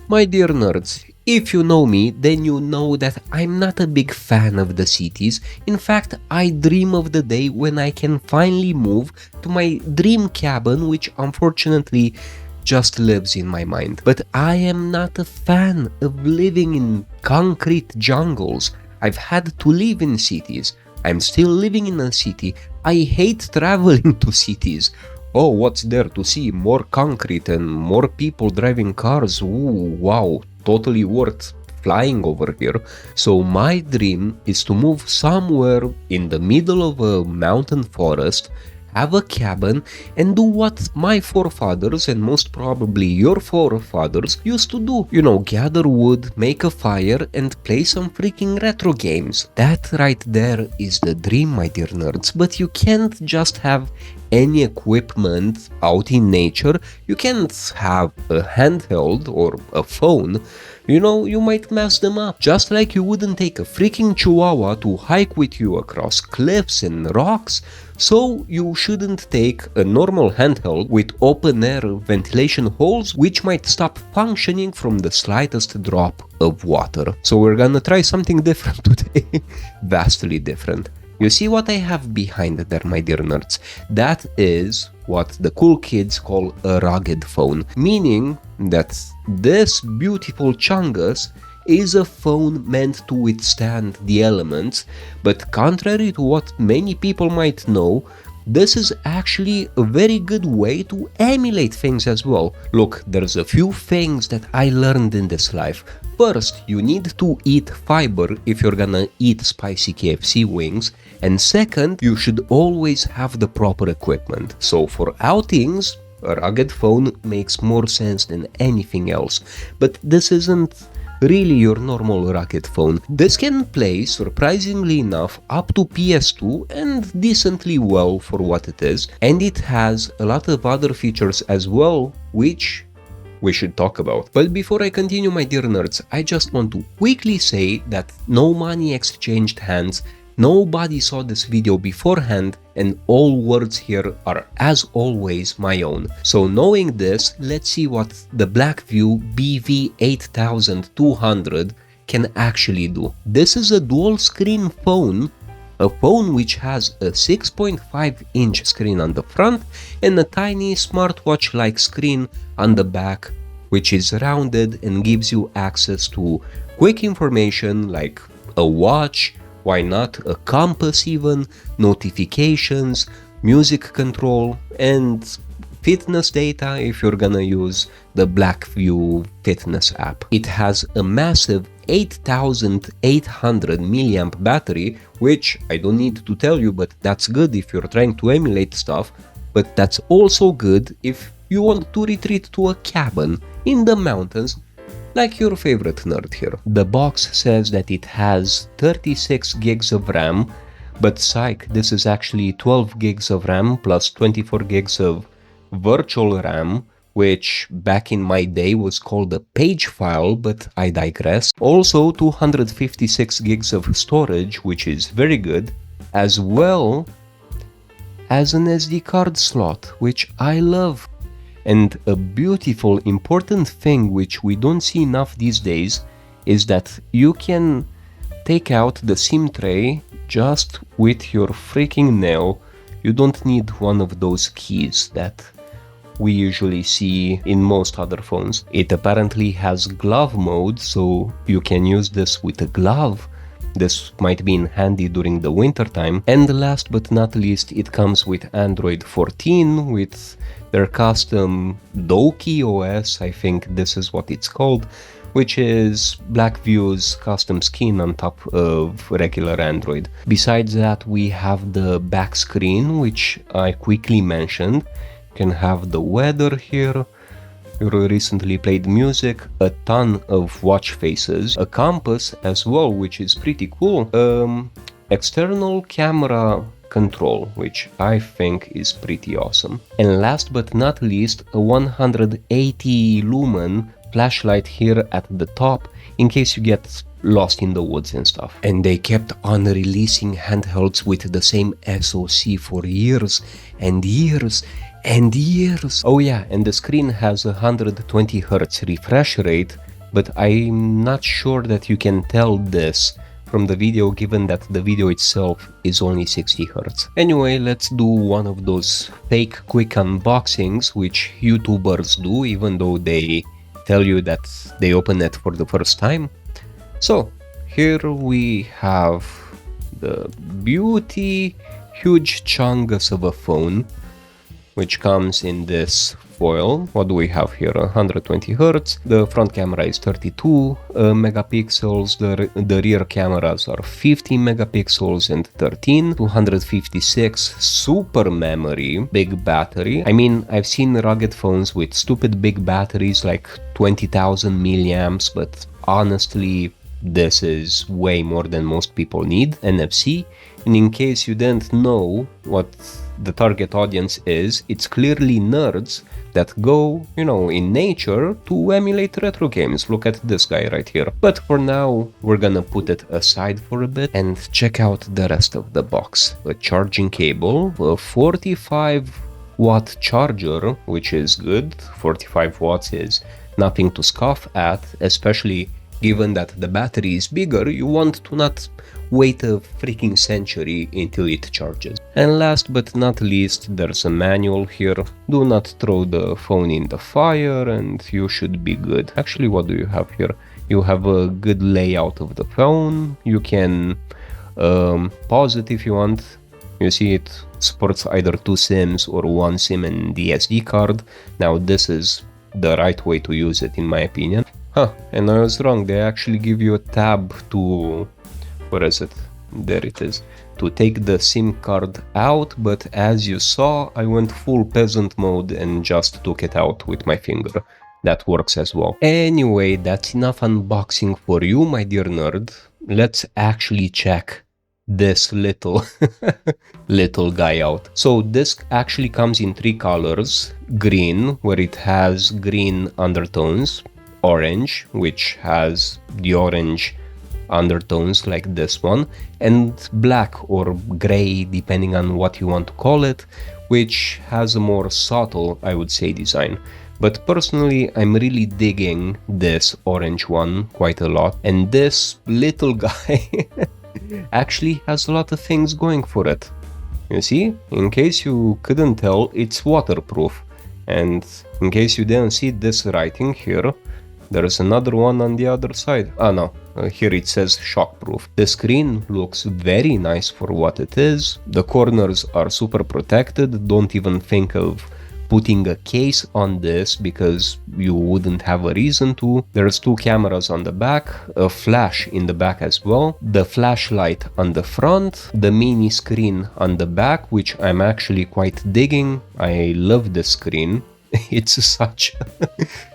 My dear nerds, if you know me, then you know that I'm not a big fan of the cities. In fact, I dream of the day when I can finally move to my dream cabin, which unfortunately just lives in my mind. But I am not a fan of living in concrete jungles. I've had to live in cities. I'm still living in a city. I hate traveling to cities. Oh, what's there to see? More concrete and more people driving cars. Ooh, wow, totally worth flying over here. So my dream is to move somewhere in the middle of a mountain forest, have a cabin, and do what my forefathers and most probably your forefathers used to do. You know, gather wood, make a fire, and play some freaking retro games. That right there is the dream, my dear nerds. But you can't just have any equipment out in nature. You can't have a handheld or a phone. You know, you might mess them up. Just like you wouldn't take a freaking Chihuahua to hike with you across cliffs and rocks, so you shouldn't take a normal handheld with open air ventilation holes which might stop functioning from the slightest drop of water. So we're gonna try something different today. Vastly different. You see what I have behind there, my dear nerds? That is what the cool kids call a rugged phone, meaning that this beautiful chungus is a phone meant to withstand the elements, but contrary to what many people might know, this is actually a very good way to emulate things as well. Look, there's a few things that I learned in this life. First, you need to eat fiber if you're gonna eat spicy KFC wings, and second, you should always have the proper equipment. So for outings, a rugged phone makes more sense than anything else, but this isn't really your normal rugged phone. This can play, surprisingly enough, up to PS2 and decently well for what it is, and it has a lot of other features as well, which we should talk about. But before I continue, my dear nerds, I just want to quickly say that no money exchanged hands. Nobody saw this video beforehand, and all words here are, as always, my own. So knowing this, let's see what the Blackview BV8200 can actually do. This is a dual screen phone, a phone which has a 6.5-inch screen on the front and a tiny smartwatch-like screen on the back, which is rounded and gives you access to quick information like a watch, why not a compass even, notifications, music control, and fitness data if you're gonna use the Blackview fitness app. It has a massive 8800 milliamp battery, which I don't need to tell you, but that's good if you're trying to emulate stuff, but that's also good if you want to retreat to a cabin in the mountains like your favorite nerd here. The box says that it has 36 gigs of RAM, but psych, this is actually 12 gigs of RAM plus 24 gigs of virtual RAM, which back in my day was called a page file, but I digress. Also 256 gigs of storage, which is very good, as well as an SD card slot, which I love. And a beautiful, important thing which we don't see enough these days is that you can take out the SIM tray just with your freaking nail. You don't need one of those keys that we usually see in most other phones. It apparently has glove mode, so you can use this with a glove. This might be handy during the winter time. And last but not least, it comes with Android 14 with their custom Doki OS, I think this is what it's called, which is Blackview's custom skin on top of regular Android. Besides that, we have the back screen, which I quickly mentioned. You can have the weather here, your recently played music, a ton of watch faces, a compass as well, which is pretty cool, external camera control, which I think is pretty awesome. And last but not least, a 180 lumen flashlight here at the top in case you get lost in the woods and stuff. And they kept on releasing handhelds with the same SoC for years and years and years. Oh yeah, and the screen has a 120 Hz refresh rate, but I'm not sure that you can tell this from the video, given that the video itself is only 60 Hz. Anyway, let's do one of those fake quick unboxings which YouTubers do, even though they tell you that they open it for the first time. So here we have the beauty huge chungus of a phone, which comes in this foil. What do we have here? 120 Hz. The front camera is 32 megapixels. The rear cameras are 50 megapixels and 13. 256 super memory, big battery. I mean, I've seen rugged phones with stupid big batteries like 20,000 milliamps, but honestly, this is way more than most people need. NFC. And in case you didn't know what the target audience is, it's clearly nerds that go, you know, in nature to emulate retro games. Look at this guy right here. But for now, we're gonna put it aside for a bit and check out the rest of the box. A charging cable, a 45-watt charger, which is good. 45 watts is nothing to scoff at, especially given that the battery is bigger. You want to not wait a freaking century until it charges. And last but not least, there's a manual here. Do not throw the phone in the fire and you should be good. Actually, what do you have here? You have a good layout of the phone. You can pause it if you want. You see it supports either 2 SIMs or 1 SIM and the SD card. Now this is the right way to use it in my opinion. And I was wrong, they actually give you a tab to, where is it? There it is, to take the SIM card out, but as you saw, I went full peasant mode and just took it out with my finger. That works as well. Anyway, that's enough unboxing for you, my dear nerd. Let's actually check this little little guy out. So this actually comes in 3 colors. Green, where it has green undertones. Orange, which has the orange undertones like this one, and black or gray, depending on what you want to call it, which has a more subtle, I would say, design. But personally, I'm really digging this orange one quite a lot, and this little guy actually has a lot of things going for it. You see, in case you couldn't tell, it's waterproof, and in case you didn't see this writing here, there's another one on the other side. Here it says shockproof. The screen looks very nice for what it is. The corners are super protected. Don't even think of putting a case on this because you wouldn't have a reason to. There's 2 cameras on the back, a flash in the back as well, the flashlight on the front, the mini screen on the back, which I'm actually quite digging. I love this screen. It's such a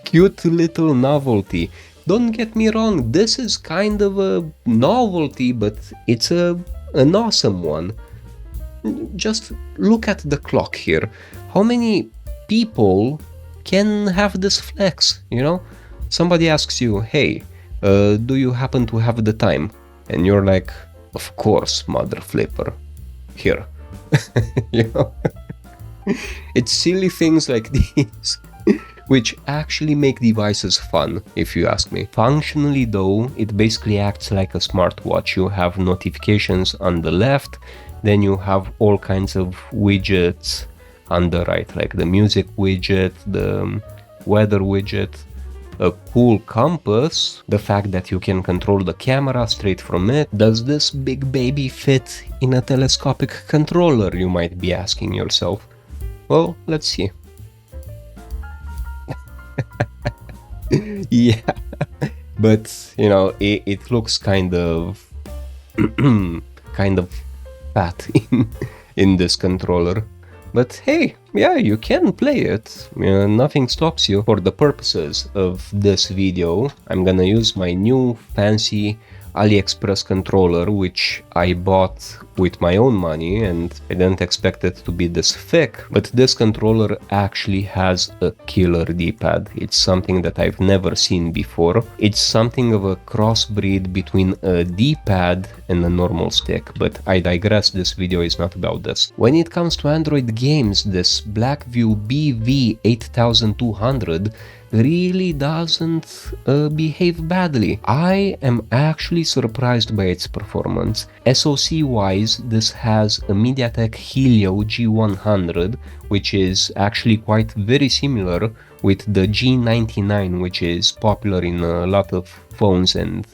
cute little novelty. Don't get me wrong, this is kind of a novelty, but it's an awesome one. Just look at the clock here. How many people can have this flex, you know? Somebody asks you, hey, do you happen to have the time? And you're like, of course, mother flipper. Here. You know? It's silly things like these which actually make devices fun, if you ask me. Functionally though, it basically acts like a smartwatch. You have notifications on the left, then you have all kinds of widgets on the right, like the music widget, the weather widget, a cool compass, the fact that you can control the camera straight from it. Does this big baby fit in a telescopic controller, you might be asking yourself? Well, let's see. Yeah, but you know, it looks kind of kind of fat in this controller. But hey, yeah, you can play it. Nothing stops you. For the purposes of this video, I'm gonna use my new fancy AliExpress controller, which I bought with my own money, and I didn't expect it to be this thick, but this controller actually has a killer D-pad. It's something that I've never seen before. It's something of a crossbreed between a D-pad and a normal stick, but I digress, this video is not about this. When it comes to Android games, this Blackview BV8200 really doesn't behave badly. I am actually surprised by its performance. SoC wise, this has a MediaTek Helio G100, which is actually quite very similar with the G99, which is popular in a lot of phones and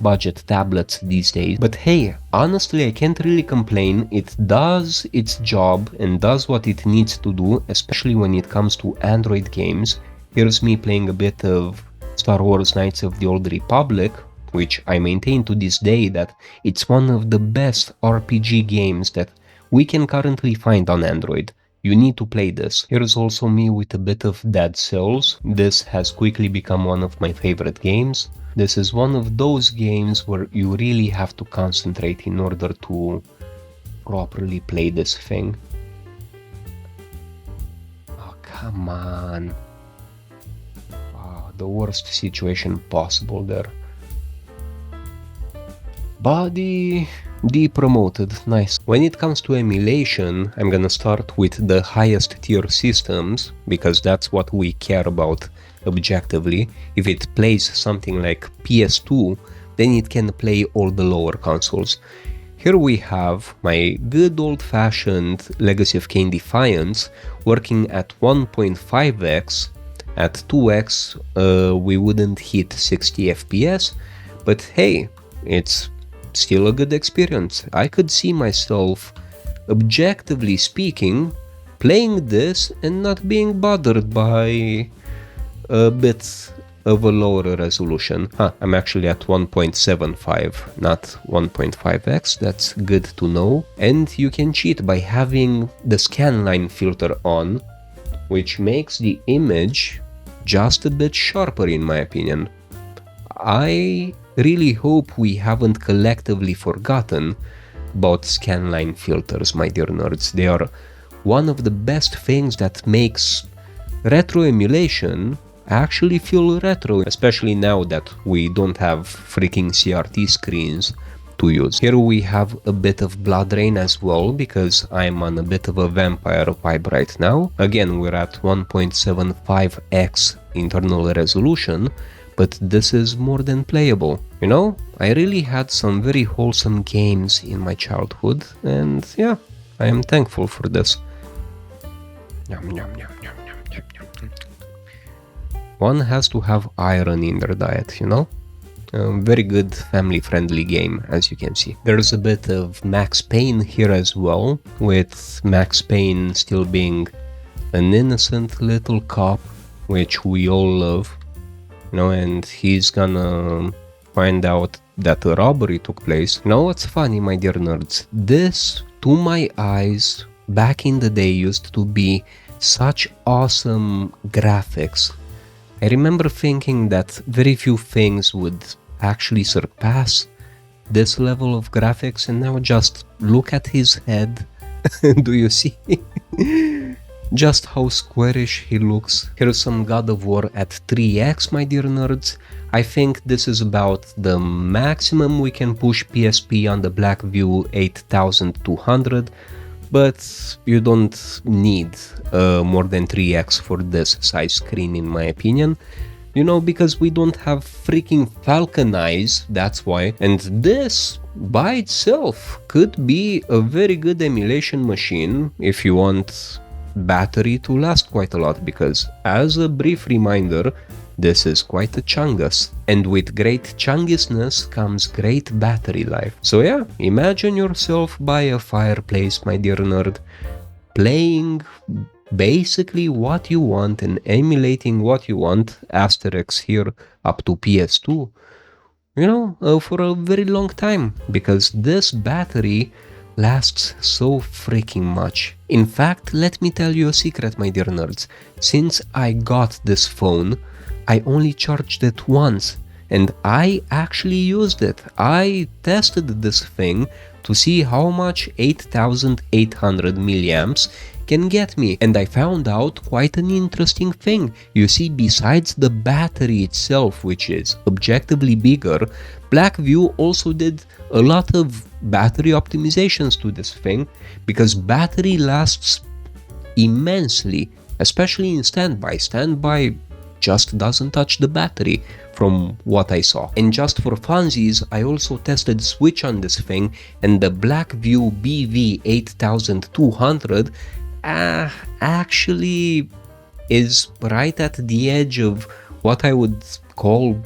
budget tablets these days. But hey, honestly, I can't really complain. It does its job and does what it needs to do, especially when it comes to Android games. Here's me playing a bit of Star Wars Knights of the Old Republic, which I maintain to this day that it's one of the best RPG games that we can currently find on Android. You need to play this. Here's also me with a bit of Dead Cells. This has quickly become one of my favorite games. This is one of those games where you really have to concentrate in order to properly play this thing. Oh, come on. The worst situation possible there. Body depromoted, nice. When it comes to emulation, I'm gonna start with the highest tier systems, because that's what we care about objectively. If it plays something like PS2, then it can play all the lower consoles. Here we have my good old-fashioned Legacy of Kain Defiance working at 1.5x. At 2x, we wouldn't hit 60 FPS, but hey, it's still a good experience. I could see myself, objectively speaking, playing this and not being bothered by a bit of a lower resolution. I'm actually at 1.75, not 1.5x, that's good to know. And you can cheat by having the scanline filter on, which makes the image just a bit sharper in my opinion. I really hope we haven't collectively forgotten about scanline filters, my dear nerds. They are one of the best things that makes retro emulation actually feel retro, especially now that we don't have freaking CRT screens to use. Here we have a bit of Blood Rain as well, because I'm on a bit of a vampire vibe right now. Again, we're at 1.75x internal resolution, but this is more than playable. You know, I really had some very wholesome games in my childhood, and yeah, I am thankful for this. Yum, yum, yum, yum, yum, yum, yum. One has to have iron in their diet, you know? Very good family-friendly game, as you can see. There's a bit of Max Payne here as well, with Max Payne still being an innocent little cop, which we all love, you know, and he's gonna find out that a robbery took place. You know what's funny, my dear nerds? This, to my eyes, back in the day used to be such awesome graphics. I remember thinking that very few things would actually surpass this level of graphics, and now just look at his head. Do you see? Just how squarish he looks. Here's some God of War at 3x, my dear nerds. I think this is about the maximum we can push PSP on the Blackview 8200, but you don't need more than 3x for this size screen in my opinion. You know, because we don't have freaking Falcon eyes, that's why. And this, by itself, could be a very good emulation machine if you want battery to last quite a lot, because as a brief reminder, this is quite a chungus, and with great chungisness comes great battery life. So yeah, imagine yourself by a fireplace, my dear nerd, playing basically what you want and emulating what you want, asterisk here up to PS2, you know, for a very long time, because this battery lasts so freaking much. In fact, let me tell you a secret, my dear nerds. Since I got this phone, I only charged it once, and I actually used it. I tested this thing to see how much 8800 milliamps can get me, and I found out quite an interesting thing. You see, besides the battery itself, which is objectively bigger, Blackview also did a lot of battery optimizations to this thing, because battery lasts immensely, especially in standby. Standby just doesn't touch the battery from what I saw. And just for funsies, I also tested switch on this thing, and the Blackview BV8200 actually is right at the edge of what I would call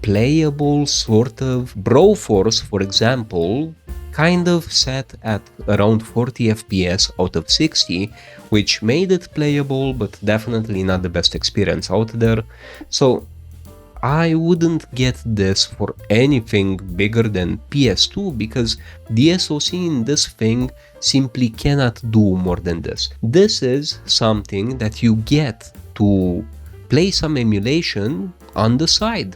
playable, sort of. Broforce, for example, kind of set at around 40 FPS out of 60, which made it playable, but definitely not the best experience out there. So I wouldn't get this for anything bigger than PS2, because the SoC in this thing simply cannot do more than this. This is something that you get to play some emulation on the side,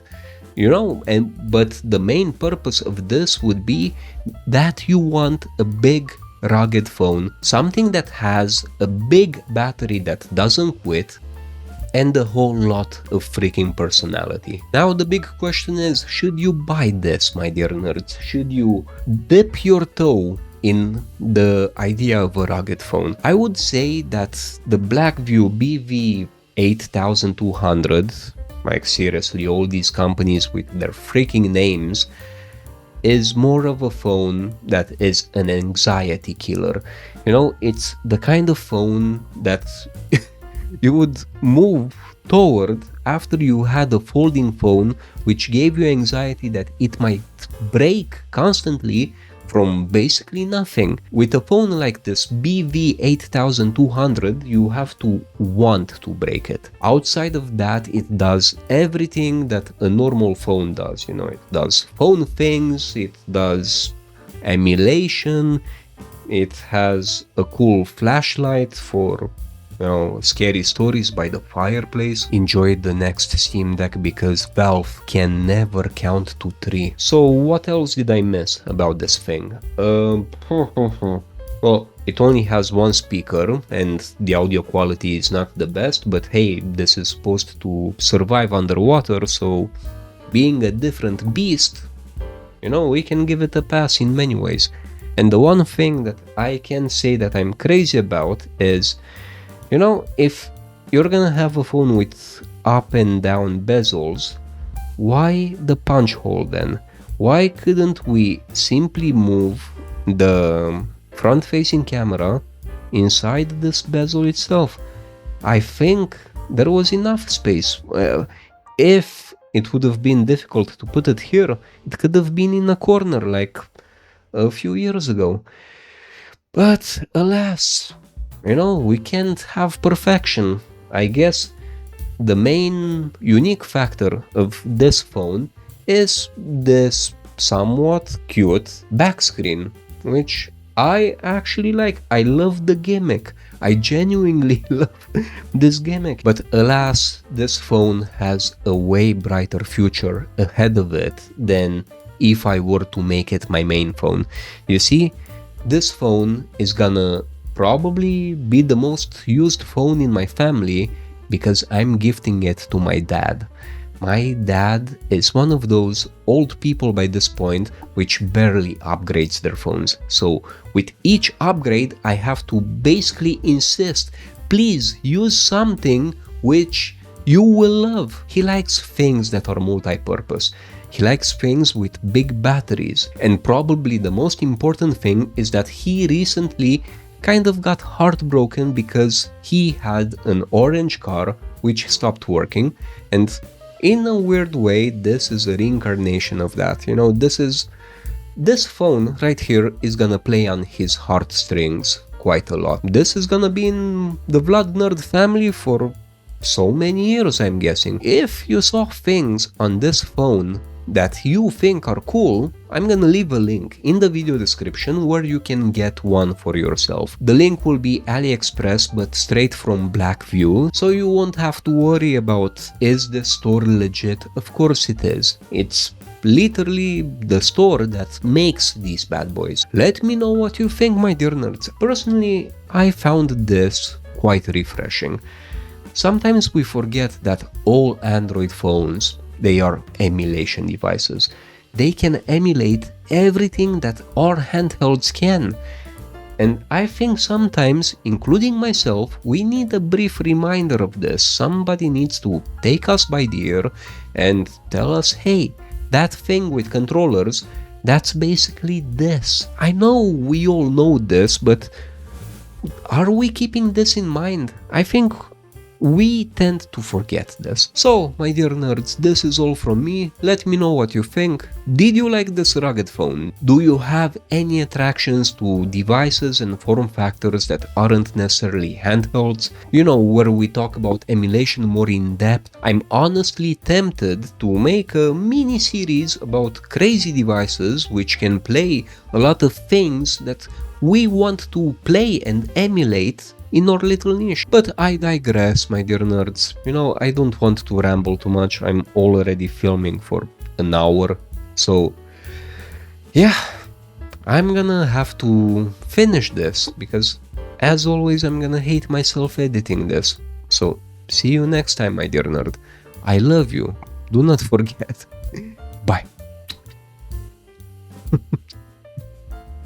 you know, but the main purpose of this would be that you want a big rugged phone, something that has a big battery that doesn't quit, and a whole lot of freaking personality. Now the big question is, should you buy this, my dear nerds? Should you dip your toe in the idea of a rugged phone? I would say that the Blackview BV8200, like seriously, all these companies with their freaking names, is more of a phone that is an anxiety killer. You know, it's the kind of phone that you would move toward after you had a folding phone, which gave you anxiety that it might break constantly from basically nothing. With a phone like this BV8200, you have to want to break it. Outside of that, it does everything that a normal phone does. You know, it does phone things, it does emulation, it has a cool flashlight for, you know, scary stories by the fireplace. Enjoy the next Steam Deck, because Valve can never count to 3. So what else did I miss about this thing? Well, it only has one speaker and the audio quality is not the best, but hey, this is supposed to survive underwater, so being a different beast, you know, we can give it a pass in many ways. And the one thing that I can say that I'm crazy about is, you know, if you're gonna have a phone with up and down bezels, why the punch hole then? Why couldn't we simply move the front-facing camera inside this bezel itself? I think there was enough space. If it would have been difficult to put it here, it could have been in a corner like a few years ago. But alas, you know, we can't have perfection. I guess the main unique factor of this phone is this somewhat cute back screen, which I actually like. I love the gimmick. I genuinely love this gimmick. But alas, this phone has a way brighter future ahead of it than if I were to make it my main phone. You see, this phone is gonna probably be the most used phone in my family, because I'm gifting it to my dad. My dad is one of those old people by this point which barely upgrades their phones. So with each upgrade I have to basically insist, please use something which you will love. He likes things that are multi-purpose. He likes things with big batteries. And probably the most important thing is that he recently kind of got heartbroken because he had an orange car which stopped working, and in a weird way this is a reincarnation of that. You know, this phone right here is gonna play on his heartstrings quite a lot. This is gonna be in the Vlad Nerd family for so many years, I'm guessing. If you saw things on this phone that you think are cool, I'm gonna leave a link in the video description where you can get one for yourself. The link will be AliExpress, but straight from Blackview, so you won't have to worry about, is this store legit? Of course it is. It's literally the store that makes these bad boys. Let me know what you think, my dear nerds. Personally, I found this quite refreshing. Sometimes we forget that all Android phones, they are emulation devices. They can emulate everything that our handhelds can. And I think sometimes, including myself, we need a brief reminder of this. Somebody needs to take us by the ear and tell us, hey, that thing with controllers, that's basically this. I know we all know this, but are we keeping this in mind? I think we tend to forget this. So, my dear nerds, this is all from me. Let me know what you think. Did you like this rugged phone? Do you have any attractions to devices and form factors that aren't necessarily handhelds? You know, where we talk about emulation more in depth. I'm honestly tempted to make a mini series about crazy devices which can play a lot of things that we want to play and emulate in our little niche. But I digress, my dear nerds. You know, I don't want to ramble too much. I'm already filming for an hour. So, yeah, I'm gonna have to finish this because, as always, I'm gonna hate myself editing this. So, see you next time, my dear nerd. I love you. Do not forget.